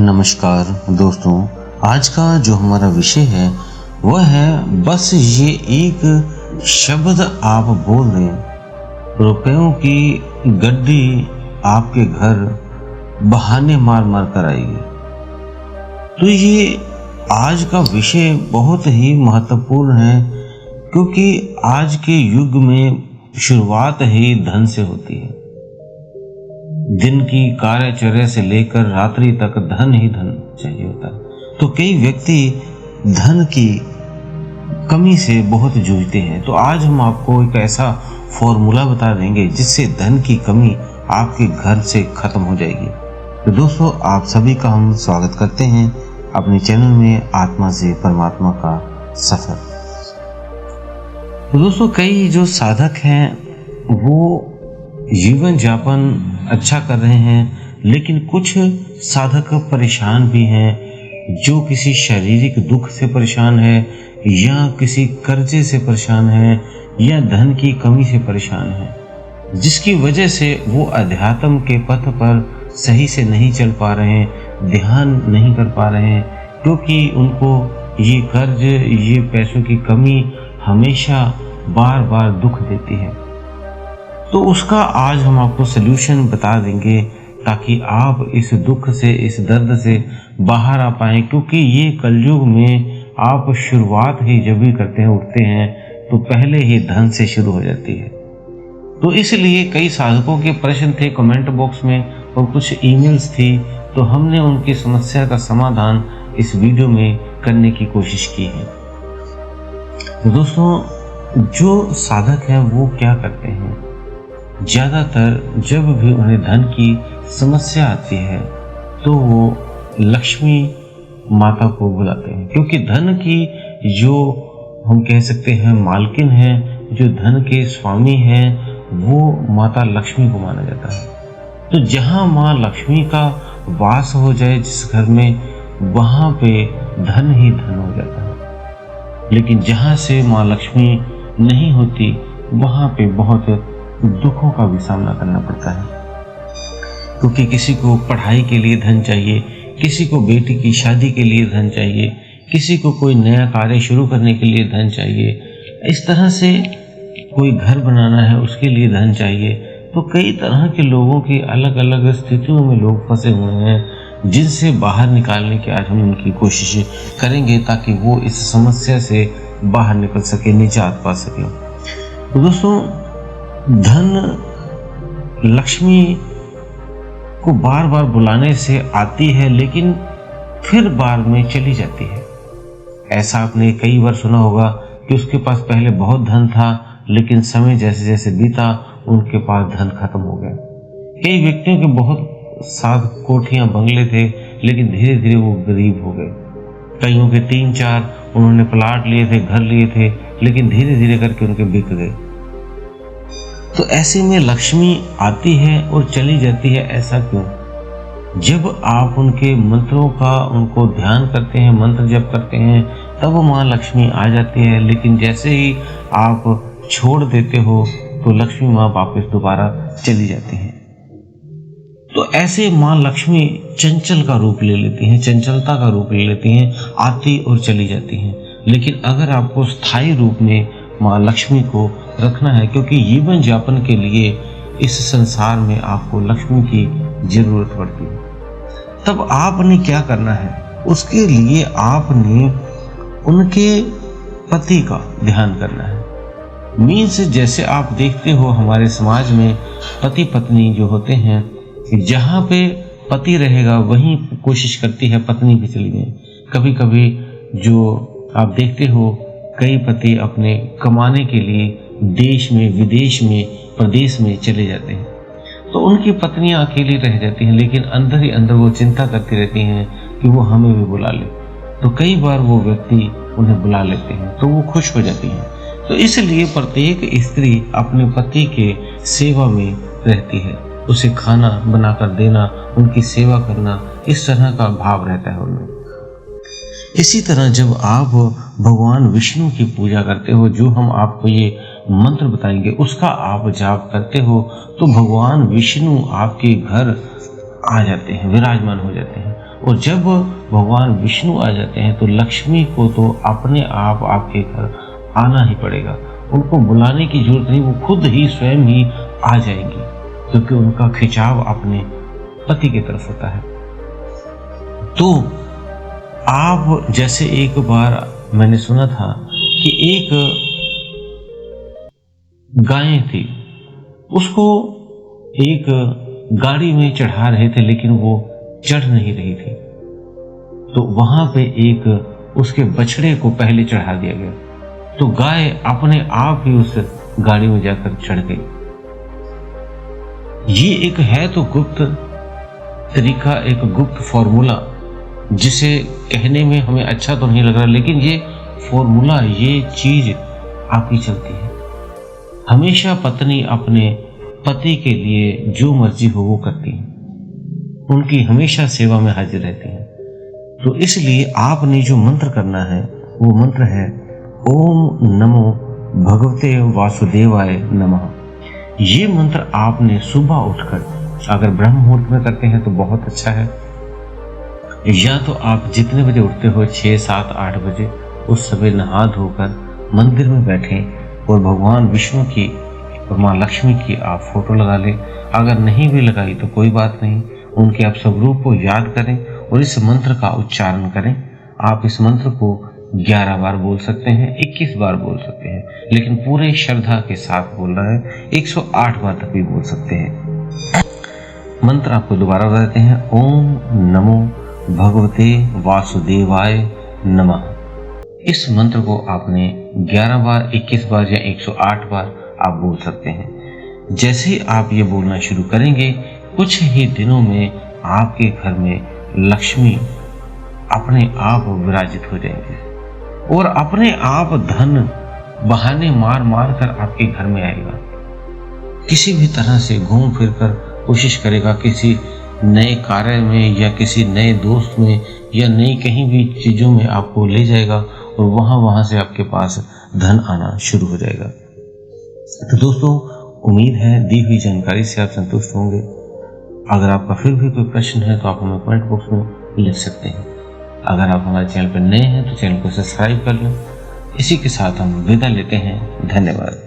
नमस्कार दोस्तों, आज का जो हमारा विषय है वह है बस ये एक शब्द आप बोल दें, रुपयों की गड्डी आपके घर बहाने मार मार कर आएगी। तो ये आज का विषय बहुत ही महत्वपूर्ण है, क्योंकि आज के युग में शुरुआत ही धन से होती है। दिन की कार्यचर्या से लेकर रात्रि तक धन ही धन चाहिए होता है। तो कई व्यक्ति धन की कमी से बहुत जूझते हैं। तो आज हम आपको एक ऐसा फॉर्मूला बता देंगे जिससे धन की कमी आपके घर से खत्म हो जाएगी। तो दोस्तों, आप सभी का हम स्वागत करते हैं अपने चैनल में आत्मा से परमात्मा का सफर। तो दोस्तों, कई जो साधक हैं वो जीवन यापन अच्छा कर रहे हैं, लेकिन कुछ साधक परेशान भी हैं, जो किसी शारीरिक दुख से परेशान है या किसी कर्जे से परेशान है या धन की कमी से परेशान है, जिसकी वजह से वो अध्यात्म के पथ पर सही से नहीं चल पा रहे हैं, ध्यान नहीं कर पा रहे हैं, क्योंकि उनको ये कर्ज, ये पैसों की कमी हमेशा बार बार दुख देती है। तो उसका आज हम आपको सल्यूशन बता देंगे, ताकि आप इस दुख से, इस दर्द से बाहर आ पाएं। क्योंकि ये कलयुग में आप शुरुआत ही जब भी करते हैं, उठते हैं, तो पहले ही धन से शुरू हो जाती है। तो इसलिए कई साधकों के प्रश्न थे कमेंट बॉक्स में और कुछ ईमेल्स थी, तो हमने उनकी समस्या का समाधान इस वीडियो में करने की कोशिश की है। तो दोस्तों, जो साधक हैं वो क्या करते हैं, ज़्यादातर जब भी उन्हें धन की समस्या आती है तो वो लक्ष्मी माता को बुलाते हैं, क्योंकि धन की जो हम कह सकते हैं मालकिन है, जो धन के स्वामी हैं, वो माता लक्ष्मी को माना जाता है। तो जहाँ माँ लक्ष्मी का वास हो जाए जिस घर में, वहाँ पे धन ही धन हो जाता है। लेकिन जहाँ से माँ लक्ष्मी नहीं होती, वहाँ पे बहुत दुखों का भी सामना करना पड़ता है। क्योंकि किसी को पढ़ाई के लिए धन चाहिए, किसी को बेटी की शादी के लिए धन चाहिए, किसी को कोई नया कार्य शुरू करने के लिए धन चाहिए, इस तरह से कोई घर बनाना है उसके लिए धन चाहिए। तो कई तरह के लोगों की अलग अलग स्थितियों में लोग फंसे हुए हैं, जिनसे बाहर निकालने की आज हम उनकी कोशिश करेंगे, ताकि वो इस समस्या से बाहर निकल सके, निजात पा सके। तो दोस्तों, धन लक्ष्मी को बार बार बुलाने से आती है, लेकिन फिर बाद में चली जाती है। ऐसा आपने कई बार सुना होगा कि उसके पास पहले बहुत धन था, लेकिन समय जैसे जैसे बीता उनके पास धन खत्म हो गया। कई व्यक्तियों के बहुत साथ कोठियां, बंगले थे, लेकिन धीरे धीरे वो गरीब हो गए। कईयों के 3-4 उन्होंने प्लाट लिए थे, घर लिए थे, लेकिन धीरे धीरे करके उनके बिक गए। तो ऐसे में लक्ष्मी आती है और चली जाती है। ऐसा क्यों? जब आप उनके मंत्रों का उनको ध्यान करते हैं, मंत्र जप करते हैं, तब माँ लक्ष्मी आ जाती है। लेकिन जैसे ही आप छोड़ देते हो तो लक्ष्मी माँ वापस दोबारा चली जाती है। तो ऐसे माँ लक्ष्मी चंचल का रूप ले लेती हैं, चंचलता का रूप ले लेती हैं, आती और चली जाती हैं। लेकिन अगर आपको स्थायी रूप में माँ लक्ष्मी को रखना है, क्योंकि जीवन यापन के लिए इस संसार में आपको लक्ष्मी की जरूरत पड़ती है, तब आपने क्या करना है? उसके लिए आपने उनके पति का ध्यान करना है। मीन्स जैसे आप देखते हो हमारे समाज में पति पत्नी जो होते हैं, जहाँ पे पति रहेगा वहीं कोशिश करती है पत्नी भी चली जाए। कभी कभी जो आप देखते हो कई पति अपने कमाने के लिए देश में, विदेश में, प्रदेश में चले जाते हैं, तो उनकी पत्नियां अकेली रह जाती हैं, लेकिन अंदर ही अंदर वो चिंता करती रहती हैं कि वो हमें भी बुला ले। तो कई बार वो व्यक्ति उन्हें बुला लेते हैं तो वो खुश हो जाती हैं। तो इसलिए प्रत्येक स्त्री अपने पति के सेवा में रहती है, उसे खाना बनाकर देना, उनकी सेवा करना, इस तरह का भाव रहता है उनमें। इसी तरह जब आप भगवान विष्णु की पूजा करते हो, जो हम आपको ये मंत्र बताएंगे उसका आप जाप करते हो, तो भगवान विष्णु आपके घर आ जाते हैं, विराजमान हो जाते हैं। और जब भगवान विष्णु आ जाते हैं तो लक्ष्मी को तो अपने आप आपके घर आना ही पड़ेगा, उनको बुलाने की जरूरत नहीं, वो खुद ही स्वयं ही आ जाएंगी, क्योंकि उनका खिंचाव अपने पति की तरफ होता है। तो आप जैसे एक बार मैंने सुना था कि एक गाय थी, उसको एक गाड़ी में चढ़ा रहे थे लेकिन वो चढ़ नहीं रही थी, तो वहां पे एक उसके बछड़े को पहले चढ़ा दिया गया, तो गाय अपने आप ही उस गाड़ी में जाकर चढ़ गई। ये एक है तो गुप्त तरीका, एक गुप्त फॉर्मूला, जिसे कहने में हमें अच्छा तो नहीं लग रहा, लेकिन ये फॉर्मूला, ये चीज आपकी चलती है। हमेशा पत्नी अपने पति के लिए जो मर्जी हो वो करती है, उनकी हमेशा सेवा में हाजिर रहती है। तो इसलिए आपने जो मंत्र करना है वो मंत्र है ओम नमो भगवते वासुदेवाय नमः। ये मंत्र आपने सुबह उठकर, अगर ब्रह्म मुहूर्त में करते हैं तो बहुत अच्छा है, या तो आप जितने बजे उठते हो 6, 7, 8 बजे, उस समय नहा धोकर मंदिर में बैठें और भगवान विष्णु की और माँ लक्ष्मी की आप फोटो लगा लें। अगर नहीं भी लगाई तो कोई बात नहीं, उनके आप स्वरूप को याद करें और इस मंत्र का उच्चारण करें। आप इस मंत्र को 11 बार बोल सकते हैं, 21 बार बोल सकते हैं, लेकिन पूरे श्रद्धा के साथ बोलना है। 108 बार तक भी बोल सकते हैं। मंत्र आपको दोबारा बता देते हैं, ओम नमो भगवते वासुदेवाय नमः। इस मंत्र को आपने 11 बार, 21 बार या 108 बार आप बोल सकते हैं। जैसे ही आप ये बोलना शुरू करेंगे, कुछ ही दिनों में आपके घर में लक्ष्मी अपने आप विराजित हो जाएंगे और अपने आप धन बहाने मार मार कर आपके घर में आएगा। किसी भी तरह से घूम फिर कर कोशिश करेगा, किसी नए कार्य में या किसी नए दोस्त में या नई कहीं भी चीजों में आपको ले जाएगा और वहां से आपके पास धन आना शुरू हो जाएगा। तो दोस्तों, उम्मीद है दी हुई जानकारी से आप संतुष्ट होंगे। अगर आपका फिर भी कोई प्रश्न है तो आप हमें कमेंट बॉक्स में लिख सकते हैं। अगर आप हमारे चैनल पर नए हैं तो चैनल को सब्सक्राइब कर लें। इसी के साथ हम विदा लेते हैं। धन्यवाद।